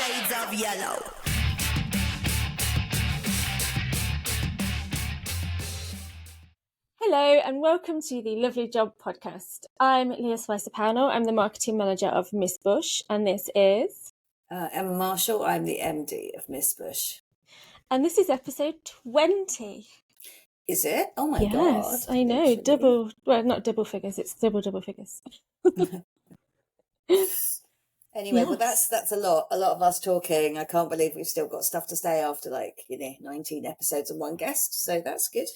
shades of yellow. Hello and welcome to the Lovely Job podcast. I'm Leah Spicer-Pownall. I'm the marketing manager of Miss Bush, and this is Emma Marshall. I'm the MD of Miss Bush. And this is episode 20. Is it? Oh my god! Yes, I know. Literally. Double. Well, not double figures. It's double figures. Anyway, Yes. well, that's a lot of us talking. I can't believe we've still got stuff to say after 19 episodes and one guest. So that's good.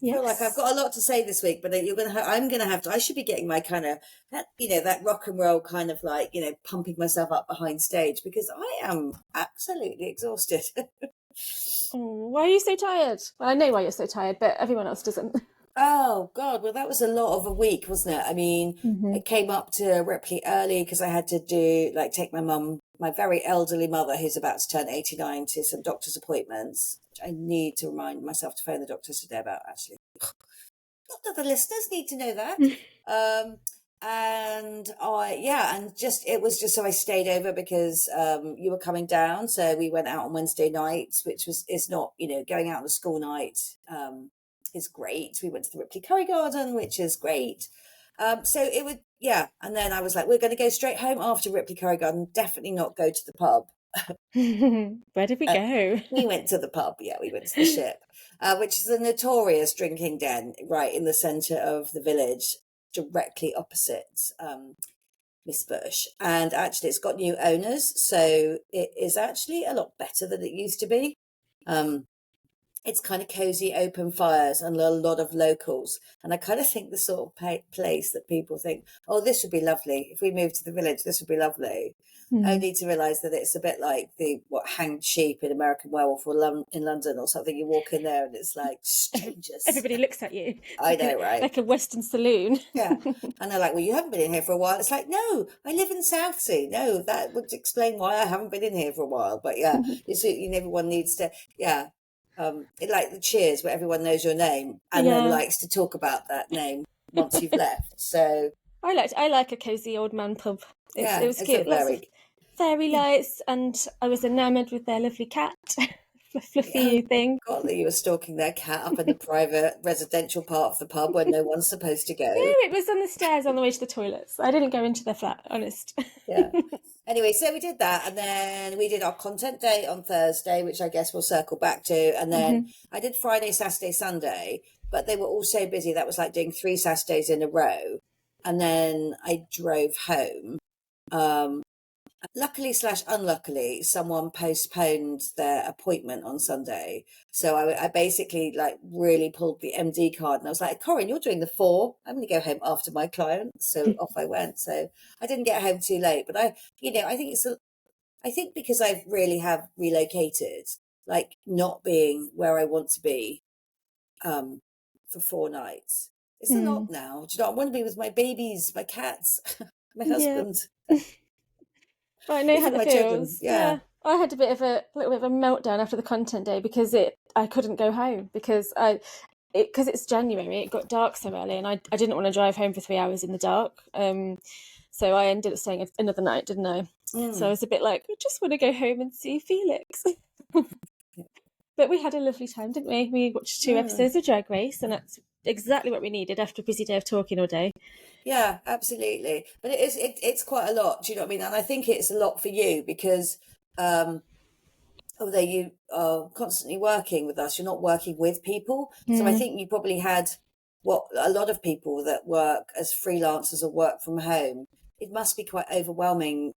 I feel like I've got a lot to say this week, but I'm gonna have to. I should be getting my kind of that rock and roll kind of pumping myself up behind stage because I am absolutely exhausted. Oh, why are you so tired? Well, I know why you're so tired, but everyone else doesn't. Oh God! Well, that was a lot of a week, wasn't it? I mean, I came up to Ripley early because I had to take my very elderly mother, who's about to turn 89, to some doctor's appointments. Which I need to remind myself to phone the doctors today about. Actually, not that the listeners need to know that. It was just so I stayed over because you were coming down, so we went out on Wednesday night, which is not going out on a school night. Is great. We went to the Ripley Curry Garden, which is great. So it would, and then I was like, we're going to go straight home after Ripley Curry Garden, definitely not go to the pub. Where did we go? We went to the pub, we went to the Ship, which is a notorious drinking den right in the centre of the village, directly opposite Miss Bush. And actually it's got new owners, so it is actually a lot better than it used to be. It's kind of cosy, open fires, and a lot of locals. And I kind of think the sort of place that people think, oh, this would be lovely. If we moved to the village, this would be lovely. Only to realise that it's a bit like hanged sheep in American Werewolf or in London or something. You walk in there and it's like strangers. Everybody looks at you. I know, right? Like a Western saloon. Yeah. And they're like, well, you haven't been in here for a while. It's like, no, I live in Southsea. No, that would explain why I haven't been in here for a while. But everyone needs to, like the Cheers where everyone knows your name and then likes to talk about that name once you've left. So I like a cosy old man pub. It was cute. Lots of fairy lights, and I was enamoured with their lovely cat, fluffy thing. I forgot that you were stalking their cat up in the private residential part of the pub where no one's supposed to go. No, it was on the stairs on the way to the toilets. I didn't go into their flat, honest. Yeah. Anyway, so we did that, and then we did our content day on Thursday, which I guess we'll circle back to. And then I did Friday, Saturday, Sunday, but they were all so busy. That was like doing 3 Saturdays in a row. And then I drove home. Luckily / unluckily, someone postponed their appointment on Sunday. So I basically really pulled the MD card and I was like, Corinne, you're doing the 4. I'm going to go home after my client. So off I went. So I didn't get home too late, but I think because I really have relocated, not being where I want to be for 4 nights. It's a lot now. Do you know, I want to be with my babies, my cats, my husband. Well, I know how that feels. Yeah. I had a little bit of a meltdown after the content day because I couldn't go home because it's January. It got dark so early, and I didn't want to drive home for 3 hours in the dark. So I ended up staying another night, didn't I? So I was a bit like, I just want to go home and see Felix. But we had a lovely time, didn't we? We watched 2 episodes of Drag Race, and that's exactly what we needed after a busy day of talking all day. Yeah, absolutely. But it's quite a lot, do you know what I mean? And I think it's a lot for you because although you are constantly working with us, you're not working with people. So I think you probably had what a lot of people that work as freelancers or work from home, it must be quite overwhelming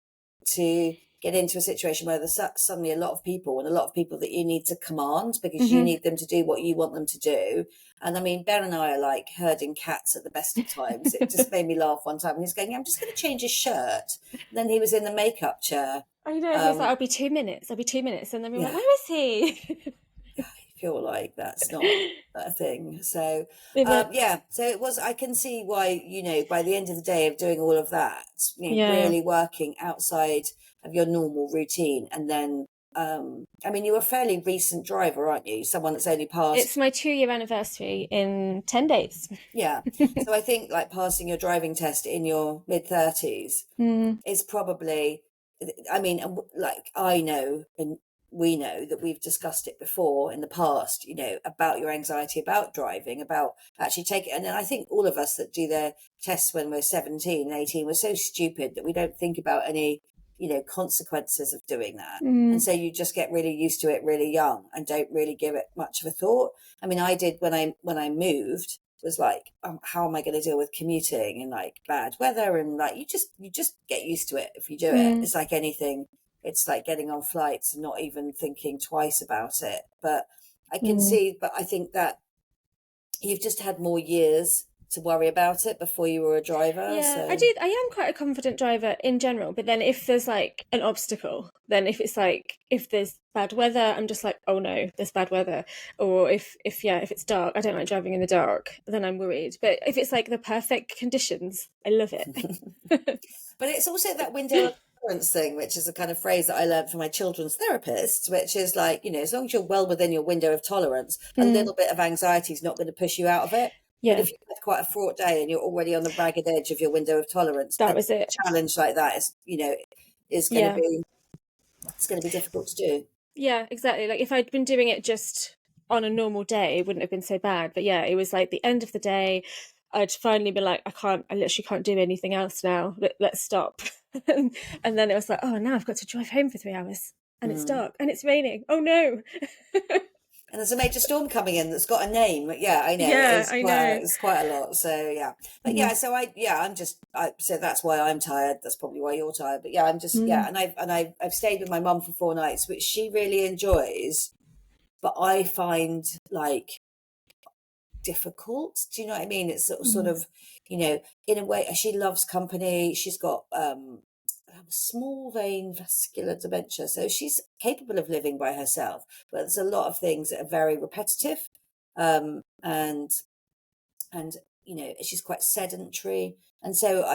to get into a situation where there's suddenly a lot of people and a lot of people that you need to command because you need them to do what you want them to do. And I mean, Ben and I are like herding cats at the best of times. It just made me laugh one time. He's going, I'm just going to change his shirt. And then he was in the makeup chair. I know, he was like, I'll be 2 minutes. And then we were like, where is he? I feel like that's not a thing. So, so it was, I can see why, by the end of the day of doing all of that, really working outside of your normal routine. And then, you're a fairly recent driver, aren't you? Someone that's only passed. It's my 2-year anniversary in 10 days. Yeah. So I think passing your driving test in your mid-30s is probably I mean, like I know, and we know that we've discussed it before in the past, you know, about your anxiety about driving, about actually taking, and then I think all of us that do their tests when we're 17 and 18, we're so stupid that we don't think about any, you know, consequences of doing that. And so you just get really used to it really young and don't really give it much of a thought. I mean, I did when I moved, was like, how am I going to deal with commuting and like bad weather, and like you just get used to it if you do it. It's like anything. It's like getting on flights and not even thinking twice about it. But I can see, but I think that you've just had more years to worry about it before you were a driver. Yeah, So I am quite a confident driver in general, but then if there's like an obstacle, then if it's like if there's bad weather, I'm just like, oh no, there's bad weather. Or if it's dark, I don't like driving in the dark, then I'm worried. But if it's like the perfect conditions, I love it. but it's also that window of tolerance thing, which is a kind of phrase that I learned from my children's therapist, which is like, you know, as long as you're well within your window of tolerance, a little bit of anxiety is not going to push you out of it. But Yeah, if you've had quite a fraught day and you're already on the ragged edge of your window of tolerance, that a was it. challenge like that is, you know, is going to Yeah. be, it's going to be difficult to do. Yeah, exactly. Like if I'd been doing it just on a normal day, it wouldn't have been so bad. But yeah, it was like the end of the day, I'd finally be like, I literally can't do anything else now. Let's stop. And then it was like, oh, now I've got to drive home for 3 hours and it's dark and it's raining. Oh no. And there's a major storm coming in that's got a name. Yeah, I know. Yeah, I know. It's quite a lot. So yeah. But yeah, so so that's why I'm tired. That's probably why you're tired. But yeah, I'm just yeah, and I've stayed with my mum for 4 nights, which she really enjoys, but I find like difficult. Do you know what I mean? It's sort of, you know, in a way she loves company. She's got small vein vascular dementia, so she's capable of living by herself, but there's a lot of things that are very repetitive, and you know, she's quite sedentary, and so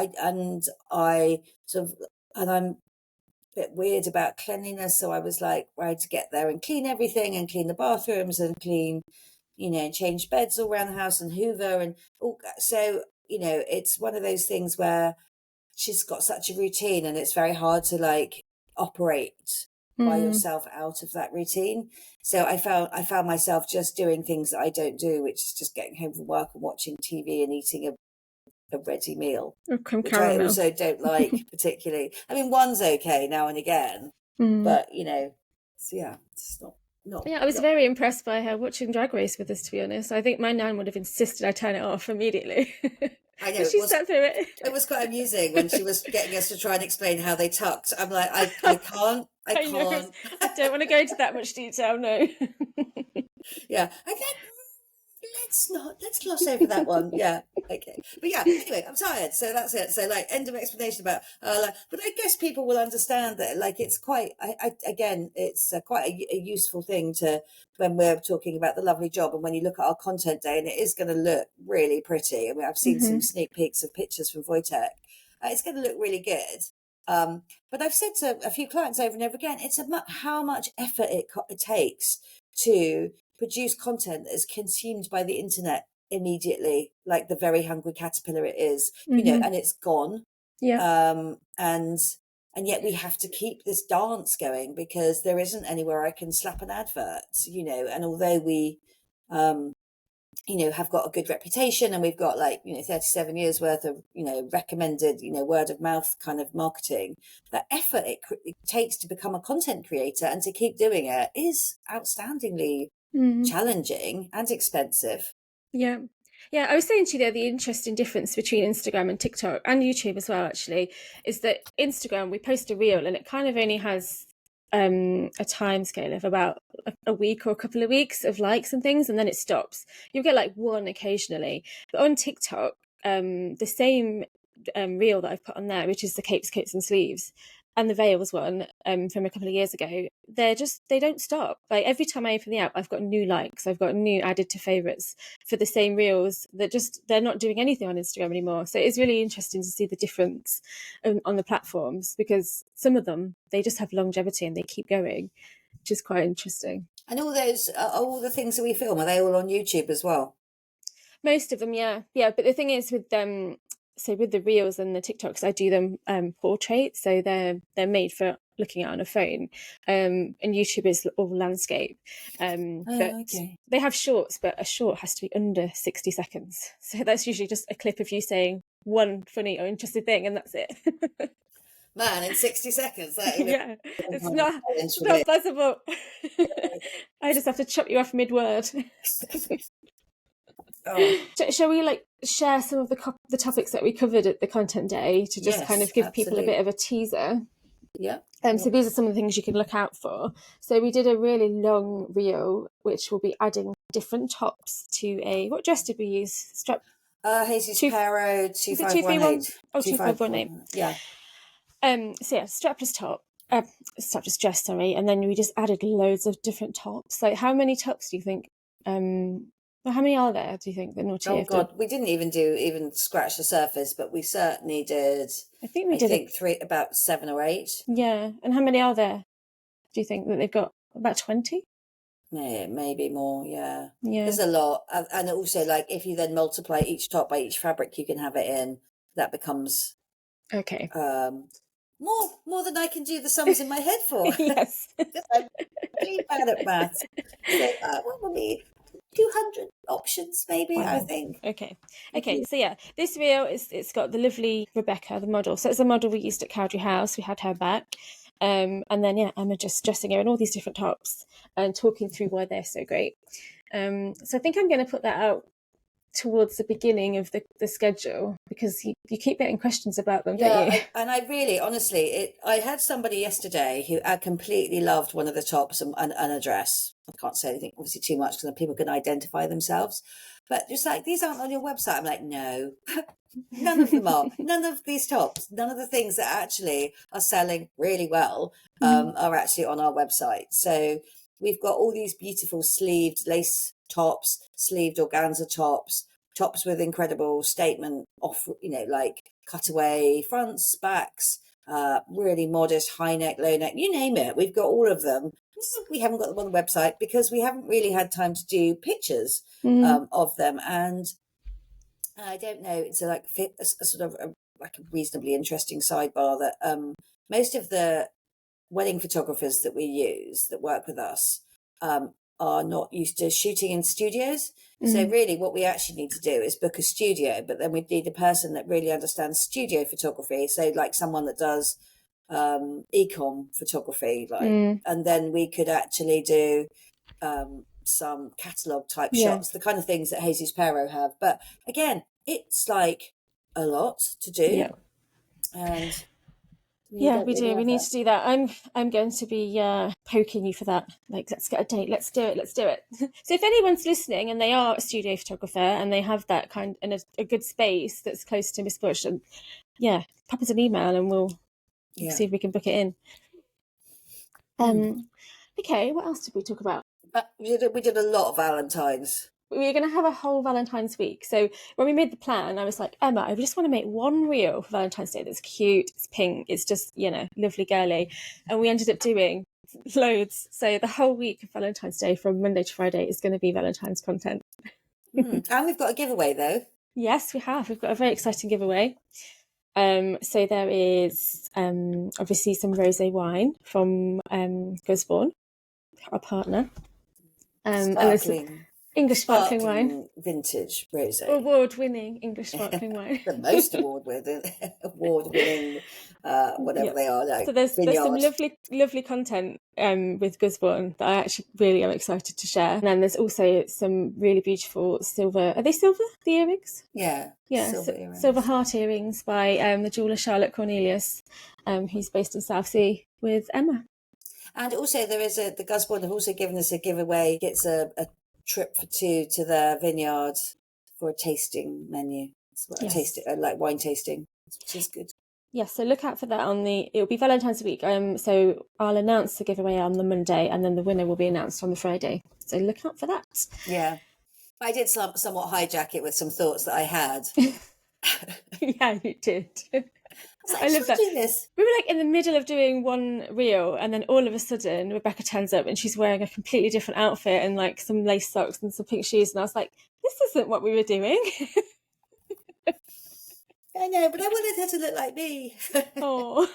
I sort of, and I'm a bit weird about cleanliness, so I was like, right, to get there and clean everything and clean the bathrooms and clean, you know, change beds all around the house and hoover and all. So you know, it's one of those things where she's got such a routine and it's very hard to like operate by yourself out of that routine. So I found myself just doing things that I don't do, which is just getting home from work and watching TV and eating a ready meal, which I Caramel. also don't like particularly. I mean, one's okay now and again, but you know, so yeah, it's not. Yeah, I was very impressed by her watching Drag Race with us, to be honest. I think my nan would have insisted I turn it off immediately. I know But she sat through it. it was quite amusing when she was getting us to try and explain how they tucked. I'm like, I can't. I know. I don't want to go into that much detail, no. Yeah. Let's gloss over that one. Yeah. Okay. But yeah, anyway, I'm tired. So that's it. So like end of explanation about but I guess people will understand that like it's quite again, it's quite a useful thing to when we're talking about the lovely job, and when you look at our content day, and it is going to look really pretty. I mean, I've seen some sneak peeks of pictures from Wojtek. It's going to look really good. But I've said to a few clients over and over again, it's about how much effort it takes to produce content that is consumed by the internet immediately, like the very hungry caterpillar it is, you know, and it's gone. Yeah. And yet we have to keep this dance going because there isn't anywhere I can slap an advert, you know, and although we, you know, have got a good reputation and we've got like, you know, 37 years worth of, you know, recommended, you know, word of mouth kind of marketing, the effort it takes to become a content creator and to keep doing it is outstandingly challenging and expensive. Yeah. Yeah, I was saying to you there, the interesting difference between Instagram and TikTok and YouTube as well, actually, is that Instagram, we post a reel and it kind of only has a time scale of about a week or a couple of weeks of likes and things, and then it stops. You'll get like one occasionally. But on TikTok, the same reel that I've put on there, which is the capes, coats and sleeves, and the veils one from a couple of years ago, they don't stop. Like every time I open the app, I've got new likes, I've got new added to favorites for the same reels. They're not doing anything on Instagram anymore. So it's really interesting to see the difference on the platforms, because some of them, they just have longevity and they keep going, which is quite interesting. And all the things that we film, are they all on YouTube as well? Most of them, yeah. But the thing is with them, so with the reels and the TikToks, I do them portrait, so they're made for looking at on a phone. And YouTube is all landscape. But okay. they have shorts, but a short has to be under 60 seconds. So that's usually just a clip of you saying one funny or interesting thing, and that's it. Man, in 60 seconds, that is Yeah, a it's kind of not challenge it's for not me. possible. I just have to chop you off mid-word. Oh, Shall we like share some of the topics that we covered at the content day to just kind yes, of give people a absolutely. bit of a teaser? Yeah. So these are some of the things you can look out for. So we did a really long reel, which will be adding different tops to a, what dress did we use? Strap Jesus two, Paro was it 231? 2518. Oh, 2518. Yeah. So yeah, strapless top, strapless dress, sorry, and then we just added loads of different tops. Like, how many tops do you think? Well, how many are there? Do you think that Naughty Oh have done? God, we didn't even scratch the surface, but we certainly did. I think we I did think about 7 or 8. yeah. And how many are there? Do you think that they've got? About 20? Maybe more. Yeah, Yeah. there's a lot, and also like if you then multiply each top by each fabric you can have it in, that becomes Okay. more than I can do the sums in my head for. Yes. I'm really bad at maths. So what will be 200 options maybe, Wow. I think. Okay. So yeah, this reel it's got the lovely Rebecca, the model. So it's a model we used at Cowdrey House. We had her back. And then yeah, Emma just dressing her in all these different tops and talking through why they're so great. So I think I'm going to put that out towards the beginning of the schedule, because you keep getting questions about them, don't you? I really honestly I had somebody yesterday who completely loved one of the tops and a dress. I can't say anything obviously too much because people can identify themselves, but just like, these aren't on your website. I'm like, no. None of them are. None of these tops, none of the things that actually are selling really well are actually on our website. So we've got all these beautiful sleeved lace tops, sleeved organza tops, tops with incredible statement off, like cutaway fronts, backs, really modest high neck, low neck, you name it. We've got all of them. We haven't got them on the website because we haven't really had time to do pictures of them. And I don't know, it's a sort of like a reasonably interesting sidebar that most of the wedding photographers that we use that work with us are not used to shooting in studios. So really what we actually need to do is book a studio, but then we need a person that really understands studio photography. So like someone that does e-com photography, and then we could actually do some catalogue type shots, the kind of things that Jesus Pero have. But again, it's like a lot to do. And yeah, we do. We need to do that. I'm going to be poking you for that. Like, let's get a date. Let's do it. So if anyone's listening and they are a studio photographer and they have that kind in a good space that's close to Miss Bush, and pop us an email and we'll see if we can book it in. Okay, what else did we talk about? We did a lot of Valentine's. We were going to have a whole Valentine's week. So when we made the plan, I was like, Emma, I just want to make one reel for Valentine's Day that's cute, it's pink, it's just, lovely girly. And we ended up doing loads. So the whole week of Valentine's Day from Monday to Friday is going to be Valentine's content. And we've got a giveaway though. Yes, we have. We've got a very exciting giveaway. So there is obviously some rosé wine from Gusbourne, our partner. Sparkling. English sparkling wine. Vintage rosé. Award-winning English sparkling wine. The most award-winning, whatever they are. Like, so there's some lovely content with Gusbourne that I actually really am excited to share. And then there's also some really beautiful silver. Are they silver, the earrings? Yeah. Silver heart earrings by the jeweller Charlotte Cornelius, who's based in Southsea with Emma. And also there is the Gusbourne have also given us a giveaway. It's a trip for 2 to their vineyard for a tasting menu. Like wine tasting, which is good. Yes, so look out for that it'll be Valentine's week. So I'll announce the giveaway on the Monday and then the winner will be announced on the Friday. So look out for that. Yeah. I did somewhat hijack it with some thoughts that I had. Yeah, you did. I love that. Do this? We were like in the middle of doing one reel and then all of a sudden Rebecca turns up and she's wearing a completely different outfit and like some lace socks and some pink shoes, and I was like, this isn't what we were doing. I know, but I wanted her to look like me. Oh.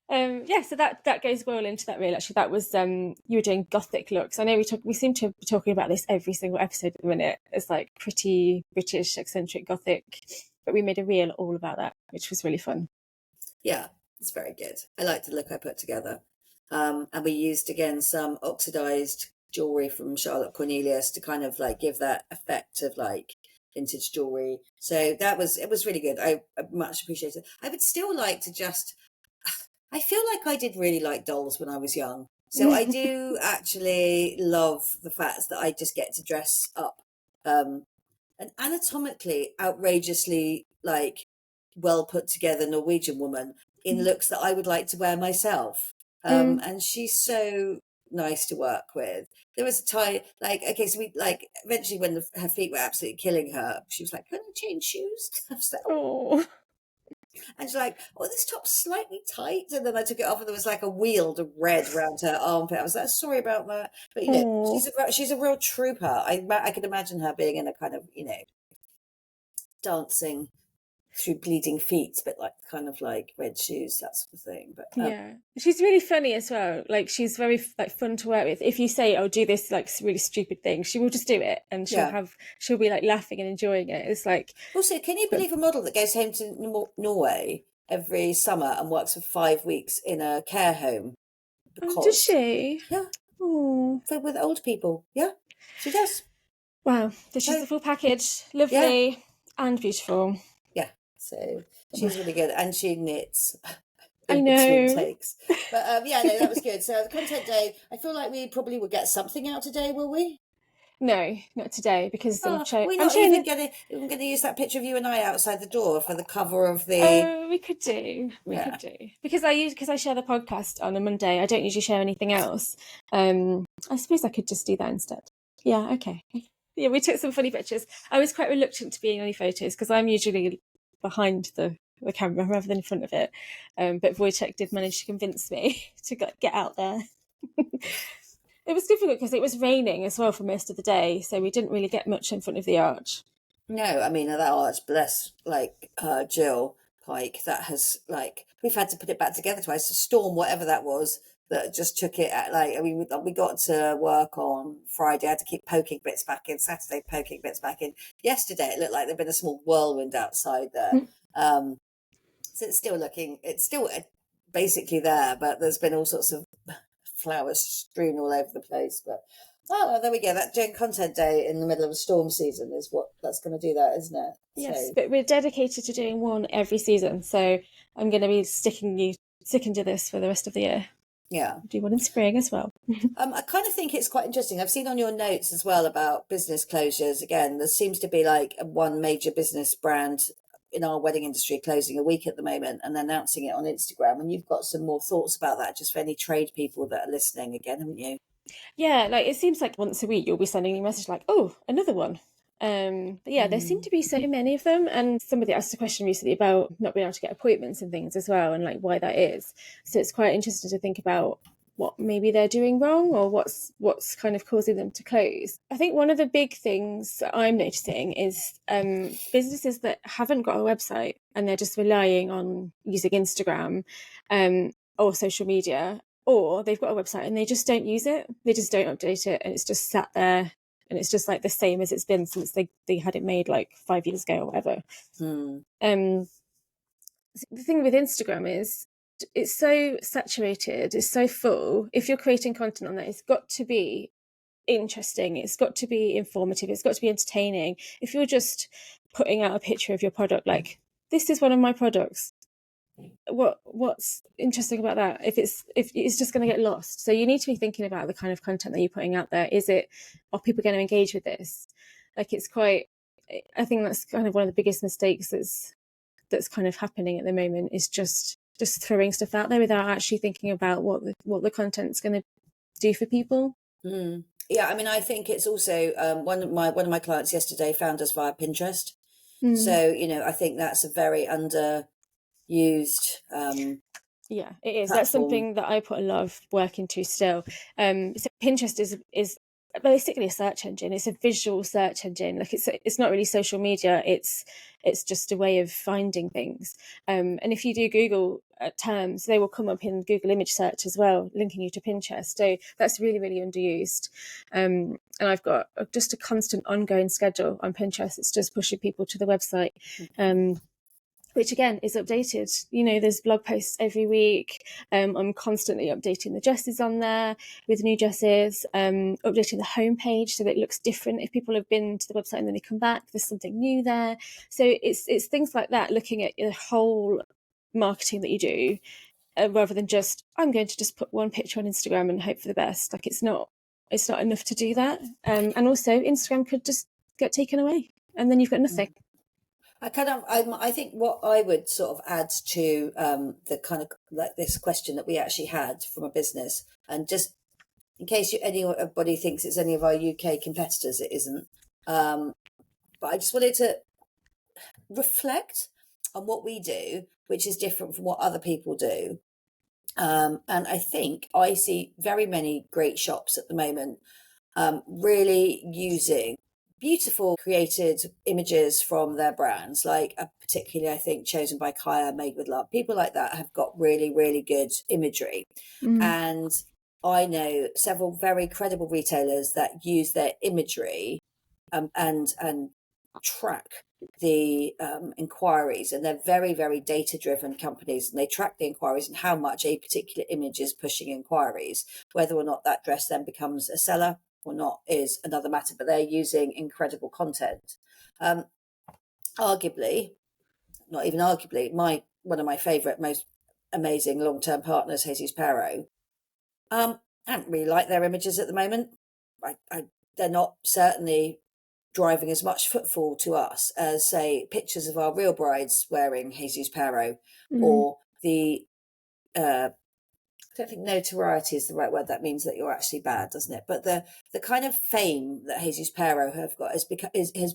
So that goes well into that reel. Actually, that was you were doing gothic looks. I know we seem to be talking about this every single episode at the minute. It's like pretty British, eccentric gothic, but we made a reel all about that, which was really fun. Yeah, it's very good. I like the look I put together. And we used again some oxidized jewelry from Charlotte Cornelius to kind of like give that effect of like vintage jewelry. So it was really good. I much appreciate it. I would still like to just, I feel like I did really like dolls when I was young. So I do actually love the fact that I just get to dress up an anatomically outrageously like well put together Norwegian woman in looks that I would like to wear myself. And she's so nice to work with. There was a time, like, okay, so we like eventually when her feet were absolutely killing her, she was like, "Can I change shoes?" I was like, Oh, and she's like, "Oh, this top's slightly tight." And then I took it off, and there was like a weald of red around her armpit. I was like, "Sorry about that," but you know, oh, she's a real trooper. I could imagine her being in a kind of, you know, dancing through bleeding feet, but like kind of like red shoes, that sort of thing. But yeah. She's really funny as well. Like she's very like fun to work with. If you say, "Oh, do this like really stupid thing," she will just do it, and yeah. she'll be like laughing and enjoying it. It's like, Also, can you but believe a model that goes home to Norway every summer and works for 5 weeks in a care home? oh, does Because, she? yeah, Oh, with old people. Yeah, she does. wow. So she's So, the full package, yeah, lovely and beautiful. yeah. So she's really good. And she knits I in between know. takes. But yeah, no, that was good. So the content day, I feel like we probably will get something out today, will we? No, not today because Oh, we're I'm not showing even it. going to use that picture of you and I outside the door for the cover of the. Oh, we Yeah. could do because I share the podcast on a Monday. I don't usually share anything else. I suppose I could just do that instead. Yeah, okay. Yeah, we took some funny pictures. I was quite reluctant to be in any photos because I'm usually behind the camera rather than in front of it. But Wojciech did manage to convince me to get out there. It was difficult because it was raining as well for most of the day, so we didn't really get much in front of the arch. No, I mean, that arch, bless, like, Jill Pike, that has, like, we've had to put it back together twice. The storm, whatever that was, that just took it at, like, I mean, we got to work on Friday. I had to keep poking bits back in. Saturday, poking bits back in. Yesterday, it looked like there'd been a small whirlwind outside there. Um, so it's still basically there, but there's been all sorts of flowers strewn all over the place. But oh, well, there we go. That Jane Content Day in the middle of a storm season is what that's going to do, that, isn't it? Yes, So but we're dedicated to doing one every season, so I'm going to be sticking to this for the rest of the year. yeah, Do one in spring as well. I kind of think it's quite interesting. I've seen on your notes as well about business closures. Again, there seems to be like one major business brand in our wedding industry closing a week at the moment and announcing it on Instagram. And you've got some more thoughts about that, just for any trade people that are listening again, haven't you? Yeah, like it seems like once a week you'll be sending me a message like, "Oh, another one." But yeah, there seem Mm. to be so many of them, and somebody asked a question recently about not being able to get appointments and things as well, and like why that is. So it's quite interesting to think about what maybe they're doing wrong or what's kind of causing them to close. I think one of the big things that I'm noticing is businesses that haven't got a website and they're just relying on using Instagram or social media, or they've got a website and they just don't use it. They just don't update it, and it's just sat there, and it's just like the same as it's been since they had it made like 5 years ago or whatever. Mm. Um, the thing with Instagram is it's so saturated, it's so full. If you're creating content on that, it's got to be interesting, it's got to be informative, it's got to be entertaining. If you're just putting out a picture of your product, like this is one of my products, what's interesting about that if it's just going to get lost? So you need to be thinking about the kind of content that you're putting out there. Are people going to engage with this? Like it's quite, I think that's kind of one of the biggest mistakes that's kind of happening at the moment, is just throwing stuff out there without actually thinking about what the content's going to do for people. Mm. Yeah, I mean, I think it's also one of my clients yesterday found us via Pinterest. Mm. So, you know, I think that's a very underused Yeah, it is. That's platform. something that I put a lot of work into still. So Pinterest is basically a search engine. It's a visual search engine. Like it's not really social media. It's just a way of finding things. And if you do Google terms, they will come up in Google image search as well, linking you to Pinterest. So that's really, really underused. And I've got just a constant ongoing schedule on Pinterest. It's just pushing people to the website. Which again is updated. There's blog posts every week. I'm constantly updating the dresses on there with new dresses, updating the homepage so that it looks different. If people have been to the website and then they come back, there's something new there. So it's things like that, looking at the whole marketing that you do, rather than just, I'm going to just put one picture on Instagram and hope for the best. Like it's not enough to do that. And also Instagram could just get taken away and then you've got nothing. I think what I would sort of add to the kind of like this question that we actually had from a business, and just in case anybody thinks it's any of our UK competitors, it isn't. But I just wanted to reflect on what we do, which is different from what other people do. And I think I see very many great shops at the moment really using beautiful created images from their brands, like particularly I think Chosen by Kaya, Made with Love. People like that have got really, really good imagery. And I know several very credible retailers that use their imagery and track the inquiries, and they're very, very data driven companies, and they track the inquiries and how much a particular image is pushing inquiries. Whether or not that dress then becomes a seller or not is another matter, but they're using incredible content. Arguably, not even arguably, one of my favourite, most amazing long-term partners, Jesus Perot, I don't really like their images at the moment. They're not certainly driving as much footfall to us as, say, pictures of our real brides wearing Jesus Perot, or the I don't think notoriety is the right word. That means that you're actually bad, doesn't it? But the kind of fame that Jesus Perot have got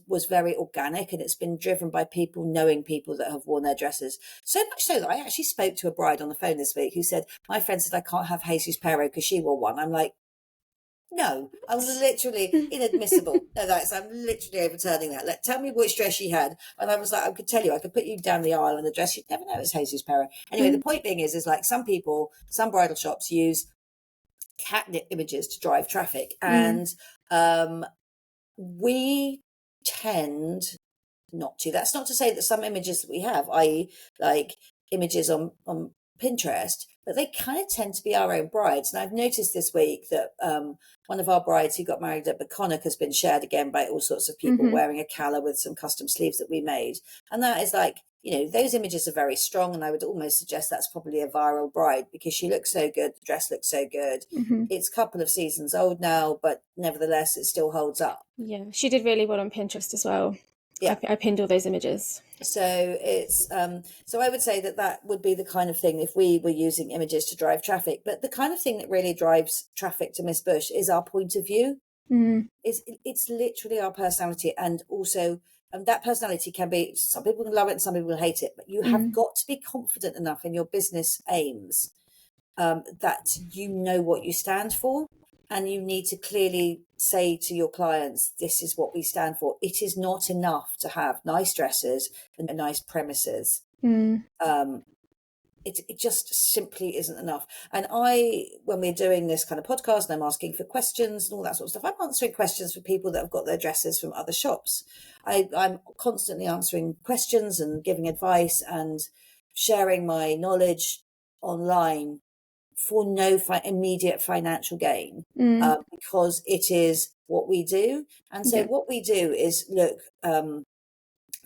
was very organic, and it's been driven by people knowing people that have worn their dresses. So much so that I actually spoke to a bride on the phone this week who said, my friend said I can't have Jesus Perot because she wore one. I'm like, no, I was literally inadmissible. No, I'm literally overturning that. Tell me which dress she had. And I was like, I could tell you, I could put you down the aisle in the dress. You'd never know it's Jesus Perot. Anyway, the point being is like some bridal shops use catnip images to drive traffic. And we tend not to. That's not to say that some images that we have, i.e. like images on Pinterest, but they kind of tend to be our own brides. And I've noticed this week that one of our brides who got married at Baconic has been shared again by all sorts of people wearing a calla with some custom sleeves that we made. And that is like, those images are very strong. And I would almost suggest that's probably a viral bride because she looks so good. The dress looks so good. It's a couple of seasons old now, but nevertheless, it still holds up. Yeah, she did really well on Pinterest as well. Yeah, I pinned all those images. So it's so I would say that would be the kind of thing if we were using images to drive traffic. But the kind of thing that really drives traffic to Miss Bush is our point of view. It's literally our personality, and also that personality can be, some people can love it and some people will hate it. But you have got to be confident enough in your business aims that you know what you stand for. And you need to clearly say to your clients, this is what we stand for. It is not enough to have nice dresses and nice premises. It just simply isn't enough. And when we're doing this kind of podcast and I'm asking for questions and all that sort of stuff, I'm answering questions for people that have got their dresses from other shops. I'm constantly answering questions and giving advice and sharing my knowledge online for no immediate financial gain, because it is what we do. And so what we do is look, I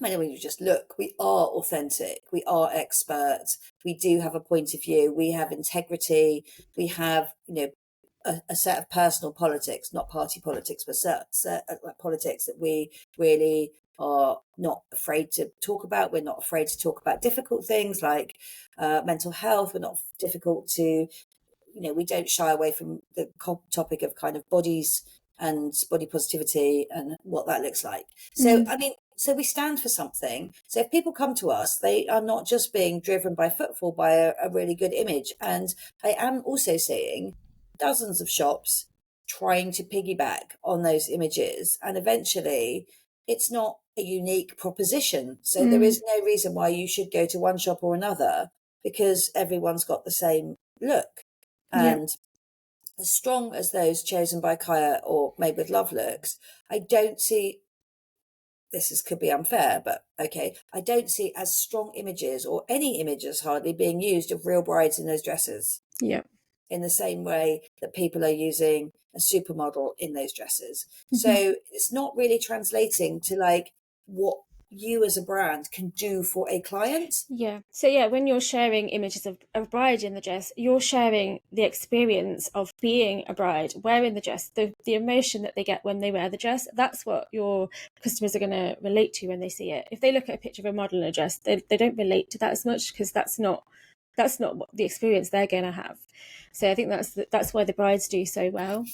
don't mean just look, we are authentic, we are experts, we do have a point of view, we have integrity, we have, a set of personal politics, not party politics, but set politics that we really are not afraid to talk about. We're not afraid to talk about difficult things like mental health. We're not difficult to, we don't shy away from the topic of kind of bodies and body positivity and what that looks like. So, so we stand for something. So if people come to us, they are not just being driven by footfall, by a really good image. And I am also seeing dozens of shops trying to piggyback on those images, and eventually it's not a unique proposition. So there is no reason why you should go to one shop or another, because everyone's got the same look. Yeah. And as strong as those chosen by Kaya or Made with Love looks, I don't see, could be unfair, but okay, I don't see as strong images, or any images hardly, being used of real brides in those dresses. Yeah. In the same way that people are using a supermodel in those dresses. Mm-hmm. So it's not really translating to like what you as a brand can do for a client. Yeah. So yeah, when you're sharing images of a bride in the dress, you're sharing the experience of being a bride, wearing the dress, the emotion that they get when they wear the dress. That's what your customers are going to relate to when they see it. If they look at a picture of a model in a dress, they don't relate to that as much, because that's not what the experience they're going to have. So I think that's why the brides do so well.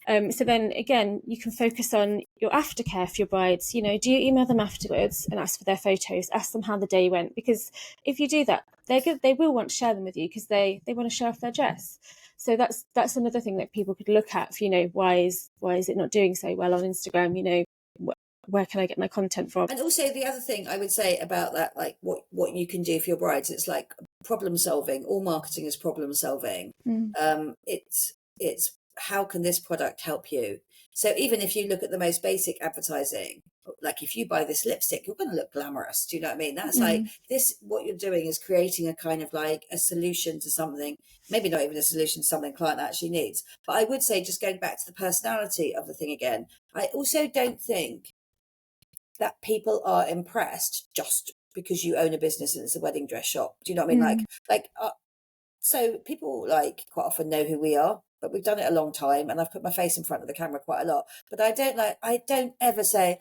So then again, you can focus on your aftercare for your brides. Do you email them afterwards and ask for their photos, ask them how the day went? Because if you do that, they will want to share them with you, because they want to show off their dress. So that's another thing that people could look at for, why is it not doing so well on Instagram? Where can I get my content from? And also the other thing I would say about that, like what you can do for your brides, it's like problem solving. All marketing is problem solving. It's how can this product help you? So even if you look at the most basic advertising, like if you buy this lipstick, you're going to look glamorous. Do you know what I mean? That's like this, what you're doing is creating a kind of like a solution to something, maybe not even a solution to something client actually needs. But I would say, just going back to the personality of the thing again, I also don't think that people are impressed just because you own a business and it's a wedding dress shop. Do you know what I mean? So people like quite often know who we are, but we've done it a long time, and I've put my face in front of the camera quite a lot. But I don't ever say,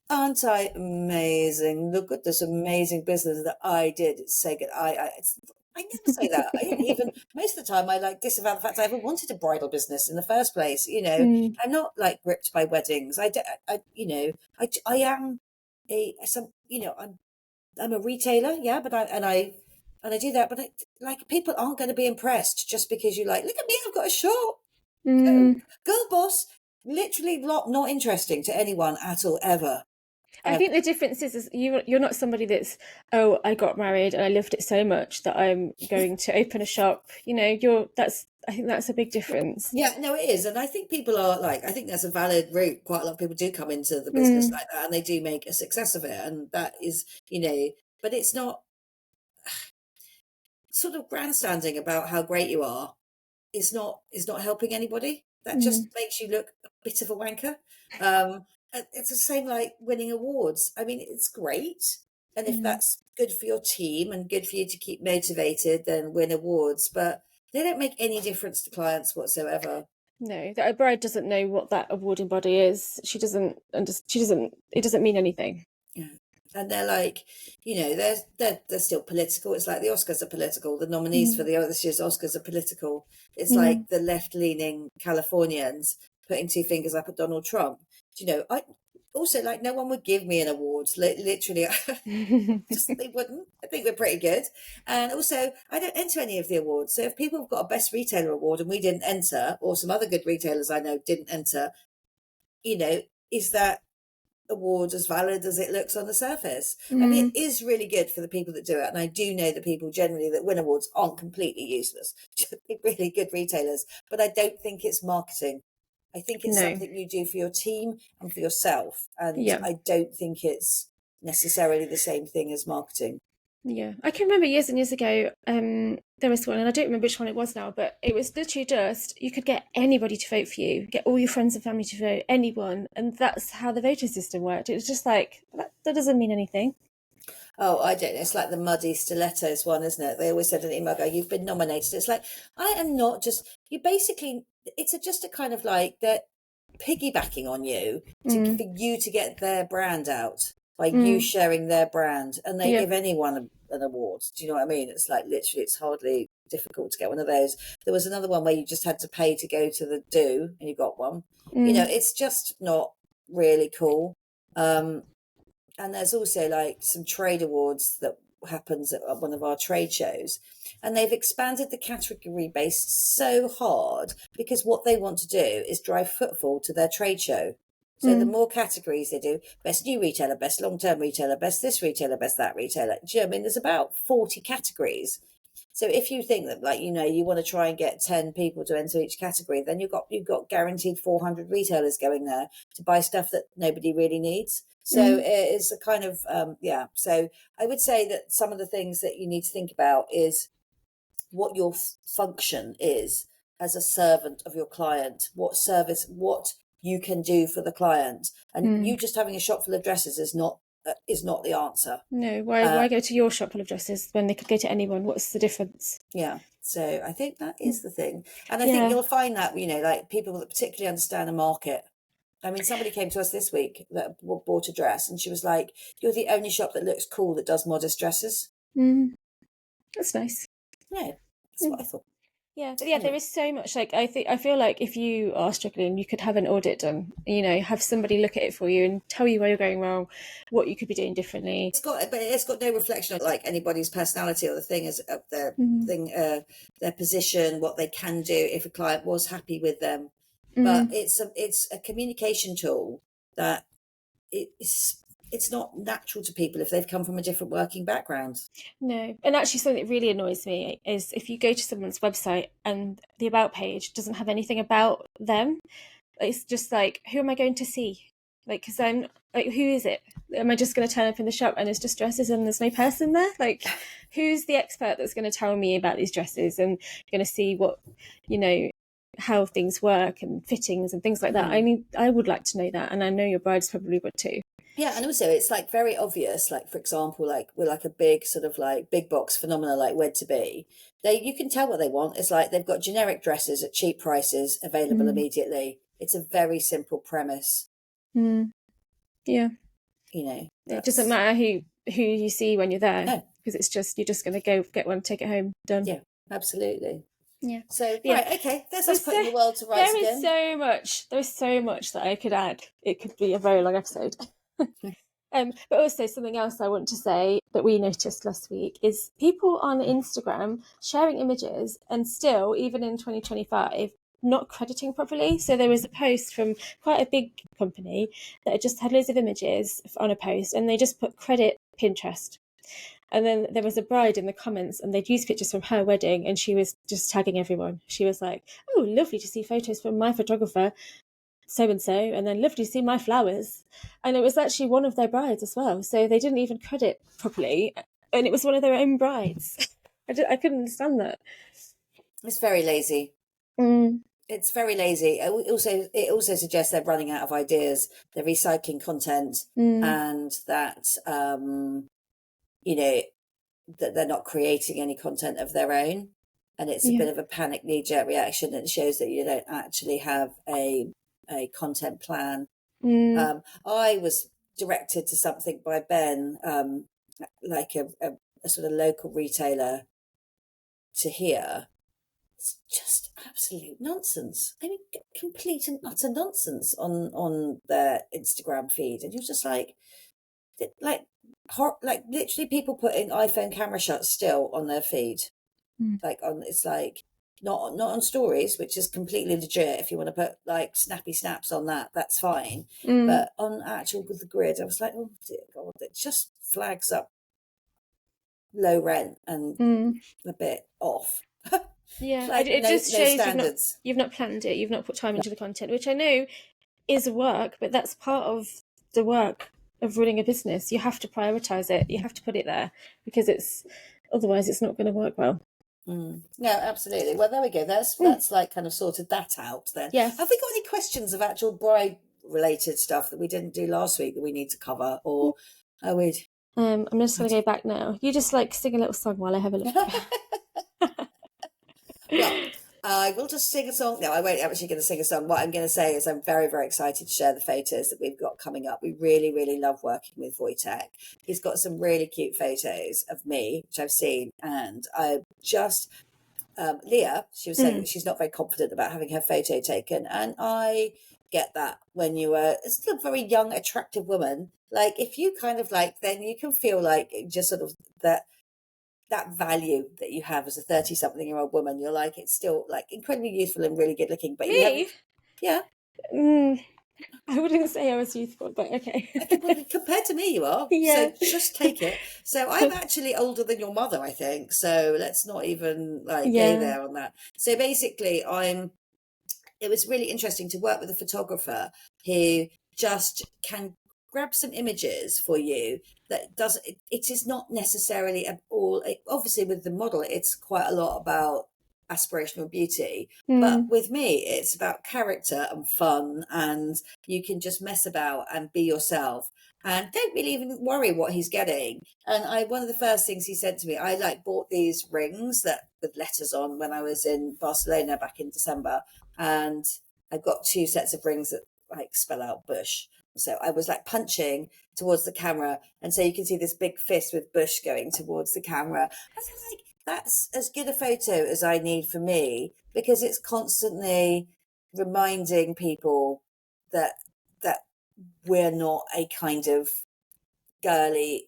"Aren't I amazing? Look at this amazing business that I did. It's so good." I never say that. I don't even, most of the time, I like disavow the fact I ever wanted a bridal business in the first place. I'm not like gripped by weddings. I am I'm a retailer, yeah, but I do that, but like people aren't going to be impressed just because you like, look at me, I've got a shop. Girl boss, literally not interesting to anyone at all, ever. I think the difference is you're not somebody that's, oh, I got married and I loved it so much that I'm going to open a shop. I think that's a big difference. Yeah, no, it is. And I think people are like, I think that's a valid route. Quite a lot of people do come into the business like that, and they do make a success of it. And that is, but it's not sort of grandstanding about how great you are. Is not helping anybody. That just makes you look a bit of a wanker. It's the same like winning awards. I mean, it's great. And if that's good for your team and good for you to keep motivated, then win awards. But they don't make any difference to clients whatsoever. No, a bride doesn't know what that awarding body is. It doesn't mean anything. Yeah. And they're like, they're still political. It's like the Oscars are political. The nominees for this year's Oscars are political. It's like the left-leaning Californians putting two fingers up at Donald Trump. I also, like, no one would give me an award. Literally, they wouldn't. I think we're pretty good. And also, I don't enter any of the awards. So if people have got a best retailer award and we didn't enter, or some other good retailers I know didn't enter, is that award as valid as it looks on the surface? I mean, it is really good for the people that do it, and I do know that people generally that win awards aren't completely useless. Really good retailers, but I don't think it's marketing. I think it's something you do for your team and for yourself, and I don't think it's necessarily the same thing as marketing. Yeah, I can remember years and years ago, there was one, and I don't remember which one it was now, but it was literally just, you could get anybody to vote for you, get all your friends and family to vote, anyone, and that's how the voting system worked. It was just like, that doesn't mean anything. Oh, I don't know. It's like the muddy stilettos one, isn't it? They always said in the email, you've been nominated. It's like, I am not just, you basically, it's just a kind of like they're piggybacking on you for you to get their brand out by you sharing their brand, and they give anyone an award. Do you know what I mean? It's like, literally, it's hardly difficult to get one of those. There was another one where you just had to pay to go to the do, and you got one. It's just not really cool. And there's also like some trade awards that happens at one of our trade shows, and they've expanded the category base so hard because what they want to do is drive footfall to their trade show. So the more categories they do, best new retailer, best long-term retailer, best this retailer, best that retailer. Do you know what I mean? There's about 40 categories. So if you think that, like, you want to try and get 10 people to enter each category, then you've got guaranteed 400 retailers going there to buy stuff that nobody really needs. So it is a kind of, So I would say that some of the things that you need to think about is what your function is as a servant of your client, what service, what you can do for the client. And you just having a shop full of dresses is not the answer. No, why go to your shop full of dresses when they could go to anyone? What's the difference? Yeah. So I think that is the thing. And I think you'll find that, like people that particularly understand a market. I mean, somebody came to us this week that bought a dress, and she was like, "You're the only shop that looks cool that does modest dresses." That's nice. Yeah, that's what I thought. Yeah, but there is so much. Like, I feel like if you are struggling, you could have an audit done. Have somebody look at it for you and tell you where you're going wrong, what you could be doing differently. It's got no reflection on like anybody's personality or the thing as of their their position, what they can do if a client was happy with them. But it's a communication tool that it's not natural to people if they've come from a different working background. No. And actually something that really annoys me is if you go to someone's website and the about page doesn't have anything about them. It's just like, who am I going to see? Like, because I'm like, who is it? Am I just going to turn up in the shop and it's just dresses and there's no person there? Like, who's the expert that's going to tell me about these dresses and going to see what, how things work and fittings and things like that? I would like to know that, and I know your brides probably would too. Yeah, and also it's like very obvious, like for example, like we're like a big sort of like big box phenomena like Wed to Be. You can tell what they want. It's like they've got generic dresses at cheap prices available immediately. It's a very simple premise. Yeah. It doesn't matter who you see when you're there, because it's just you're just going to go get one, take it home, done. Yeah, absolutely. Yeah. So right, okay, there's us putting the world to rights again. There is so much that I could add. It could be a very long episode. But also something else I want to say that we noticed last week is people on Instagram sharing images and still, even in 2025, not crediting properly. So there was a post from quite a big company that just had loads of images on a post, and they just put credit Pinterest. And then there was a bride in the comments, and they'd used pictures from her wedding, and she was just tagging everyone. She was like, "Oh, lovely to see photos from my photographer, so-and-so, and then lovely to see my flowers." And it was actually one of their brides as well. So they didn't even credit properly, and it was one of their own brides. I couldn't understand that. It's very lazy. It's very lazy. It also suggests they're running out of ideas. They're recycling content, and that that they're not creating any content of their own, and it's a bit of a panic knee-jerk reaction. And it shows that you don't actually have a content plan. I was directed to something by Ben, like a sort of local retailer to hear. It's just absolute nonsense. I mean, complete and utter nonsense on their Instagram feed, and you're just like literally people putting iPhone camera shots still on their feed, it's like not on stories, which is completely legit. If you want to put like snappy snaps on that, that's fine. But on actual with the grid, I was like, oh dear God, it just flags up low rent and a bit off. Yeah, it just shows you've not planned it, you've not put time into the content, which I know is work, but that's part of the work of running a business. You have to prioritize it, you have to put it there, because otherwise it's not going to work well. Yeah, absolutely. Well, there we go. That's like kind of sorted that out then. Yes. Have we got any questions of actual bride related stuff that we didn't do last week that we need to cover, or are we? I'm just going to go back now. You just like sing a little song while I have a look. Well, I will just sing a song. No, I won't actually going to sing a song. What I'm going to say is I'm very, very excited to share the photos that we've got coming up. We really, really love working with Wojtek. He's got some really cute photos of me, which I've seen. And I just, Leah, she was saying that she's not very confident about having her photo taken. And I get that when you were still a very young, attractive woman. Like if you kind of like, then you can feel like just sort of that value that you have as a 30-something-year-old woman. You're like, it's still like incredibly youthful and really good looking, but you haven't. Me? Yeah. I wouldn't say I was youthful, but okay. Okay, well, compared to me, you are. Yeah. So just take it. So I'm actually older than your mother, I think. So let's not even like go Yeah. there on that. So basically, it was really interesting to work with a photographer who just can grab some images for you that does it is not necessarily all obviously with the model it's quite a lot about aspirational beauty, but with me it's about character and fun, and you can just mess about and be yourself and don't really even worry what he's getting. And I one of the first things he said to me, I like bought these rings that with letters on when I was in Barcelona back in December, and I got 2 sets of rings that like spell out Bush. So I was like punching towards the camera, and so you can see this big fist with Bush going towards the camera. I was like, that's as good a photo as I need for me, because it's constantly reminding people that that we're not a kind of girly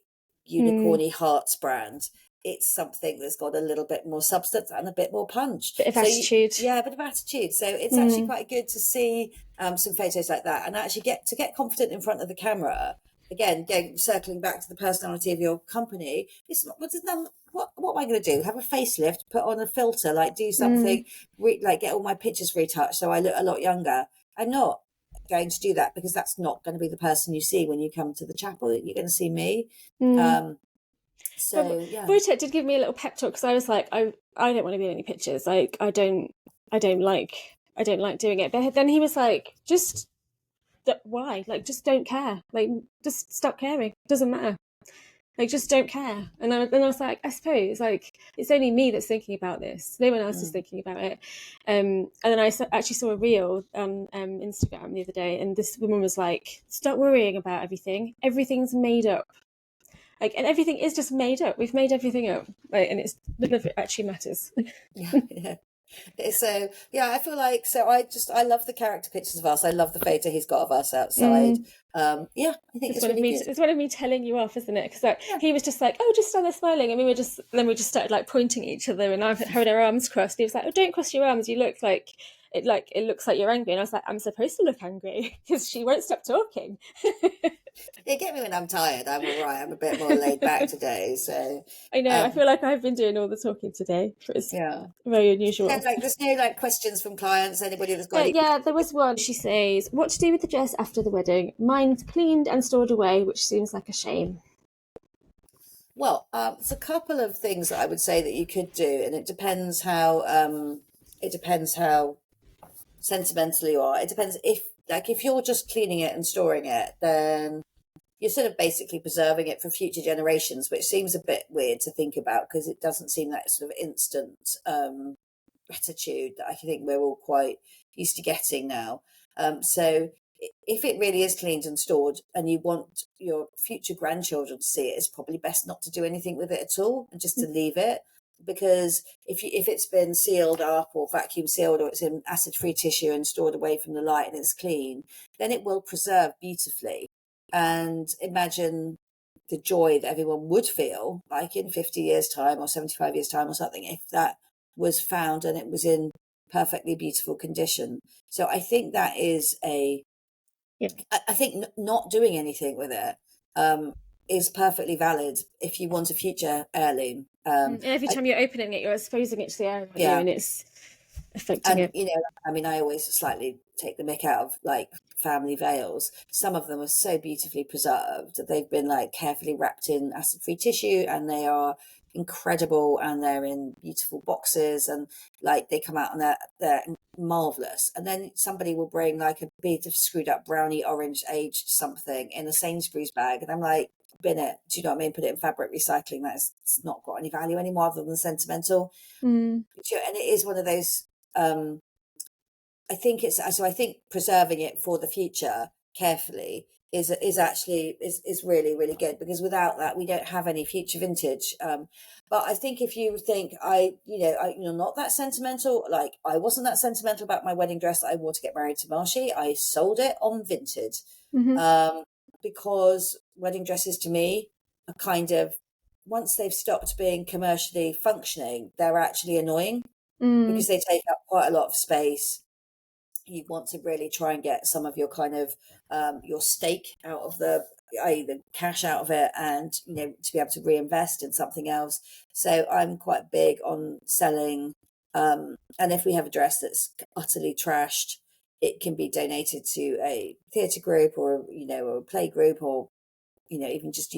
unicorny hearts brand. It's something that's got a little bit more substance and a bit more punch. Bit of So attitude. yeah, a bit of attitude. So it's actually quite good to see some photos like that, and actually get confident in front of the camera. Again, circling back to the personality of your company, it's not what am I going to do? Have a facelift, put on a filter, like do something, like get all my pictures retouched so I look a lot younger. I'm not going to do that, because that's not going to be the person you see when you come to the chapel. You're going to see me. So yeah. Wojtek did give me a little pep talk, because I was like, I don't want to be in any pictures. Like I don't like doing it. But then he was like, just why? Like just don't care. Like just stop caring. It doesn't matter. Like just don't care. And I was like, I suppose like it's only me that's thinking about this. No one else is thinking about it. And then I actually saw a reel on Instagram the other day, and this woman was like, stop worrying about everything. Everything's made up. Like, and everything is just made up. We've made everything up, like, and it's none of it actually matters. Yeah. So yeah, I feel like, so I love the character pictures of us. I love the photo he's got of us outside. Yeah, I think it's really good. It's one of me telling you off, isn't it? Because he was just like, oh, just stand there smiling, and then we just started like pointing at each other, and I had our arms crossed. He was like, oh, don't cross your arms. You look like it looks like you're angry. And I was like, I'm supposed to look angry because she won't stop talking. You get me when I'm tired. I'm all right. I'm a bit more laid back today. So I know. I feel like I've been doing all the talking today. It's very unusual. There's no like questions from clients. Anybody that's got yeah, there was one. She says, what to do with the dress after the wedding? Mine's cleaned and stored away, which seems like a shame. Well, there's a couple of things that I would say that you could do, and it depends how sentimental you are. It depends if you're just cleaning it and storing it, then you're sort of basically preserving it for future generations, which seems a bit weird to think about, because it doesn't seem that sort of instant gratitude that I think we're all quite used to getting now. So if it really is cleaned and stored and you want your future grandchildren to see it, it's probably best not to do anything with it at all and just to leave it. Because if it's been sealed up or vacuum sealed, or it's in acid-free tissue and stored away from the light and it's clean, then it will preserve beautifully. And imagine the joy that everyone would feel like in 50 years time or 75 years time or something, if that was found and it was in perfectly beautiful condition. So I think that is I think not doing anything with it is perfectly valid if you want a future heirloom. Every time you're opening it, you're exposing it to the air, aren't you? And it's affecting it. You know, I mean, I always slightly take the mick out of like family veils. Some of them are so beautifully preserved that they've been like carefully wrapped in acid-free tissue, and they are incredible, and they're in beautiful boxes, and like they come out and they're marvelous. And then somebody will bring like a bit of screwed up brownie orange aged something in a Sainsbury's bag, and I'm like, bin it. Do you know what I mean? Put it in fabric recycling. It's not got any value anymore other than sentimental. And it is one of those. I think preserving it for the future carefully is actually is really, really good, because without that we don't have any future vintage. But I think if you think you're not that sentimental, like I wasn't that sentimental about my wedding dress that I wore to get married to Marshy. I sold it on Vinted, because wedding dresses to me are kind of, once they've stopped being commercially functioning, they're actually annoying because they take up quite a lot of space. You want to really try and get some of your kind of your stake out of i.e. the cash out of it, and to be able to reinvest in something else. So I'm quite big on selling, and if we have a dress that's utterly trashed, it can be donated to a theatre group, or a play group, or even just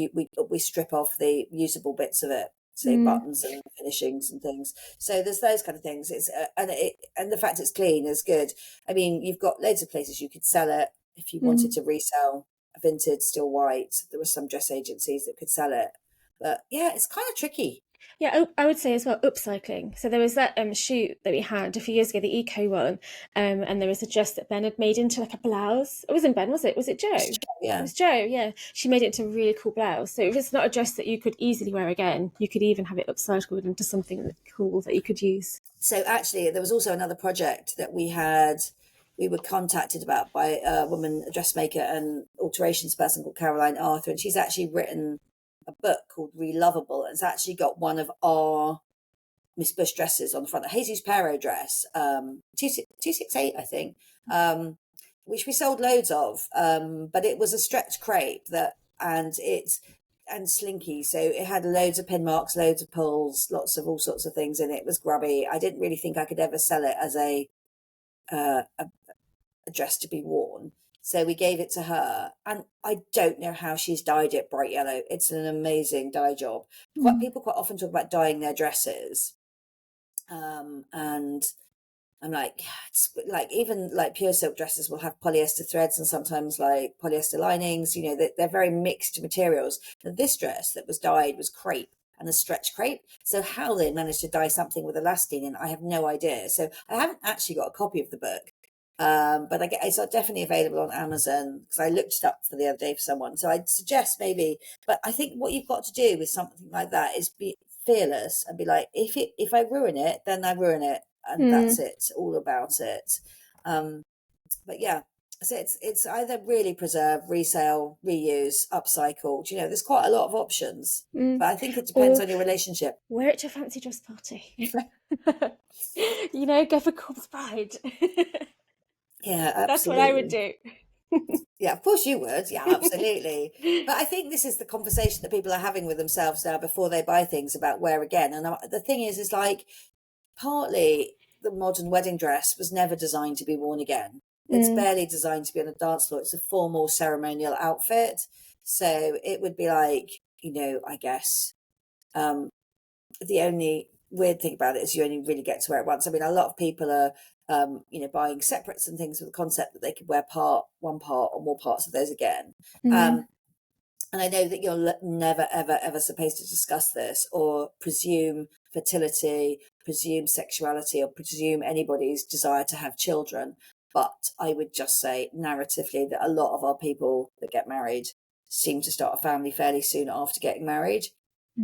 we strip off the usable bits of it, say buttons and finishings and things. So there's those kind of things. It's and the fact it's clean is good. I mean, you've got loads of places you could sell it if you wanted to resell a vintage still white. There were some dress agencies that could sell it, but yeah, it's kind of tricky. Yeah, I would say as well upcycling. So there was that shoot that we had a few years ago, the eco one, and there was a dress that Ben had made into like a blouse. It wasn't Ben, was it? Was it Joe? It Yeah. was Joe. Yeah, she made it into a really cool blouse. So if it's not a dress that you could easily wear again, you could even have it upcycled into something cool that you could use. So actually, there was also another project that we were contacted about by a woman, a dressmaker and alterations person called Caroline Arthur, and she's actually written a book called Relovable. It's actually got one of our Miss Bush dresses on the front, a Jesus Pero dress, 268, I think, which we sold loads of, but it was a stretch crepe and slinky, so it had loads of pin marks, loads of pulls, lots of all sorts of things in it. It was grubby. I didn't really think I could ever sell it as a dress to be worn, so we gave it to her, and I don't know how she's dyed it bright yellow. It's an amazing dye job. People quite often talk about dyeing their dresses, and I'm like, it's like, even like pure silk dresses will have polyester threads and sometimes like polyester linings. They're very mixed materials. Now, this dress that was dyed was crepe, and a stretch crepe. So how they managed to dye something with elastane in, I have no idea. So I haven't actually got a copy of the book, but it's definitely available on Amazon, because I looked it up for the other day for someone. So I'd suggest maybe, but I think what you've got to do with something like that is be fearless and be like, if I ruin it, then I ruin it, and that's it, all about it. But yeah, so it's either really preserve, resale, reuse, upcycle. There's quite a lot of options, but I think it depends on your relationship. Wear it to a fancy dress party. Go for corpse bride. Yeah, absolutely. That's what I would do. Yeah, of course you would. Yeah, absolutely. But I think this is the conversation that people are having with themselves now before they buy things, about wear again. And the thing is like, partly the modern wedding dress was never designed to be worn again. It's barely designed to be on a dance floor. It's a formal ceremonial outfit. So it would be like, I guess, the only weird thing about it is you only really get to wear it once. I mean, a lot of people are, buying separates and things with the concept that they could wear one part or more parts of those again. And I know that you're never, ever, ever supposed to discuss this or presume fertility, presume sexuality, or presume anybody's desire to have children. But I would just say narratively that a lot of our people that get married seem to start a family fairly soon after getting married,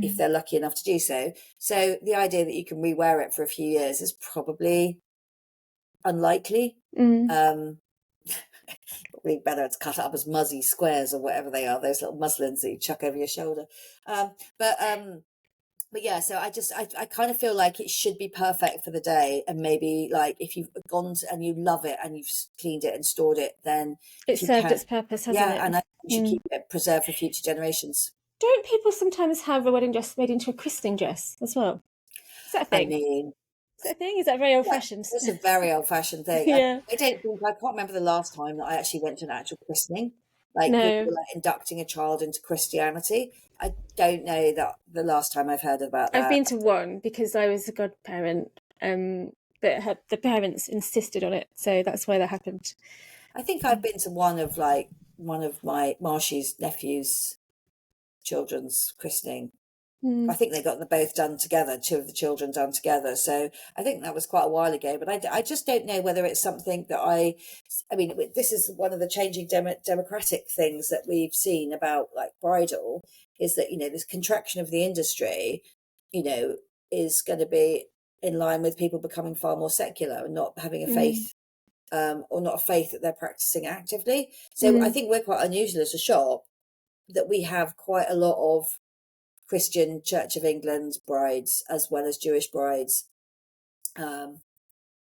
if they're lucky enough to do so. So the idea that you can rewear it for a few years is probably unlikely. Probably better to cut it up as muzzy squares or whatever they are, those little muslins that you chuck over your shoulder. But yeah, so I kind of feel like it should be perfect for the day, and maybe like if you've gone and you love it and you've cleaned it and stored it, then it served its purpose, hasn't it? Yeah, and I think you should keep it preserved for future generations. Don't people sometimes have a wedding dress made into a christening dress as well? Is that a thing? I mean, is that a thing? Is that very old-fashioned? It's a very old-fashioned thing. Yeah. I can't remember the last time that I actually went to an actual christening. Like, No. people like inducting a child into Christianity. I don't know that the last time I've heard about that. I've been to one because I was a godparent, but the parents insisted on it, so that's why that happened. I think I've been to one of my Marshy's nephew's children's christening. I think they got them both done together, two of the children done together. So I think that was quite a while ago, but I just don't know whether it's something that I mean, this is one of the changing democratic things that we've seen about like bridal is that, this contraction of the industry, you know, is going to be in line with people becoming far more secular and not having a faith, or not a faith that they're practicing actively. So I think we're quite unusual as a shop that we have quite a lot of Christian Church of England brides as well as Jewish brides, and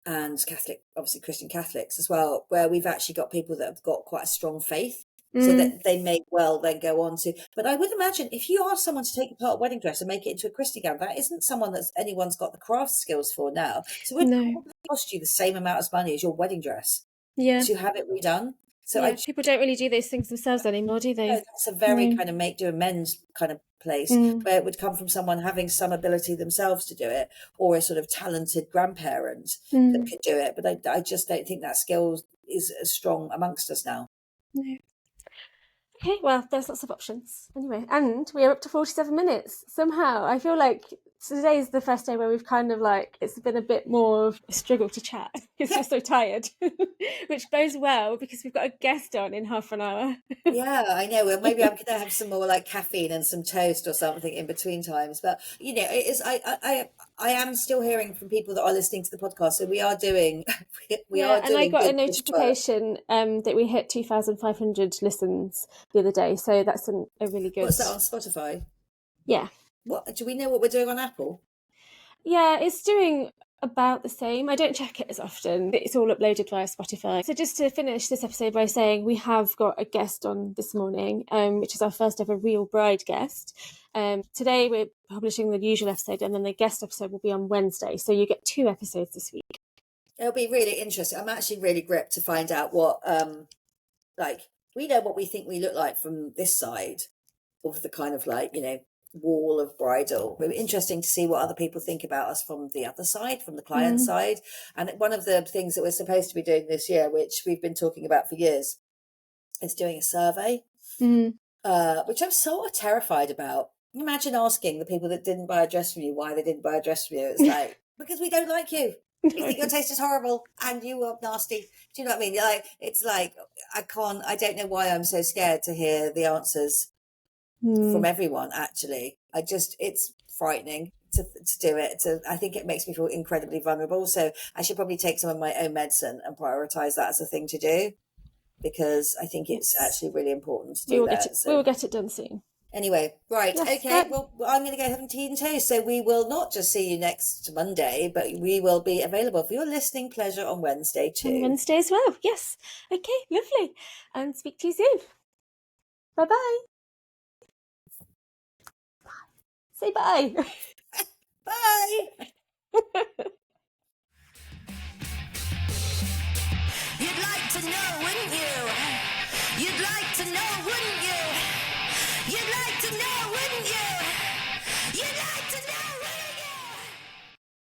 Catholic, obviously Christian Catholics as well, where we've actually got people that have got quite a strong faith, so that they may well then go on to. But I would imagine if you ask someone to take apart a wedding dress and make it into a Christy gown, that isn't someone that anyone's got the craft skills for now. So it would probably cost you the same amount of money as your wedding dress to have it redone. So people don't really do those things themselves anymore, do they? No, that's a very kind of make do amends kind of place, where it would come from someone having some ability themselves to do it, or a sort of talented grandparent that could do it. But I just don't think that skill is as strong amongst us now. No. Okay, well, there's lots of options. Anyway, and we are up to 47 minutes. Somehow, I feel like today's the first day where we've kind of like, it's been a bit more of a struggle to chat because we're so tired, which bodes well because we've got a guest on in half an hour. Yeah, I know. Well, maybe I'm going to have some more like caffeine and some toast or something in between times. But it is. I am still hearing from people that are listening to the podcast. So we are doing. we are doing. And I got a good notification that we hit 2,500 listens the other day. So that's a really good. What's that on Spotify? Yeah. What do we know what we're doing on Apple? Yeah, it's doing about the same. I don't check it as often. It's all uploaded via Spotify. So just to finish this episode by saying we have got a guest on this morning, which is our first ever real bride guest. Today we're publishing the usual episode, and then the guest episode will be on Wednesday. So you get 2 episodes this week. It'll be really interesting. I'm actually really gripped to find out what we know what we think we look like from this side of the kind of wall of bridal. It'll be interesting to see what other people think about us from the other side, from the client side. And one of the things that we're supposed to be doing this year, which we've been talking about for years, is doing a survey, which I'm sort of terrified about. Imagine asking the people that didn't buy a dress from you why they didn't buy a dress from you. It's like, because we don't like you. We think your taste is horrible and you are nasty. Do you know what I mean? It's like, I don't know why I'm so scared to hear the answers from everyone, actually. It's frightening to do it. I think it makes me feel incredibly vulnerable. So I should probably take some of my own medicine and prioritize that as a thing to do, because I think it's actually really important to do that. We will get it done soon. Anyway, right, yes, okay, well, I'm going to go have tea and toast, so we will not just see you next Monday, but we will be available for your listening pleasure on Wednesday too. On Wednesday as well, yes. Okay, lovely. And speak to you soon. Bye-bye. Say bye. Bye.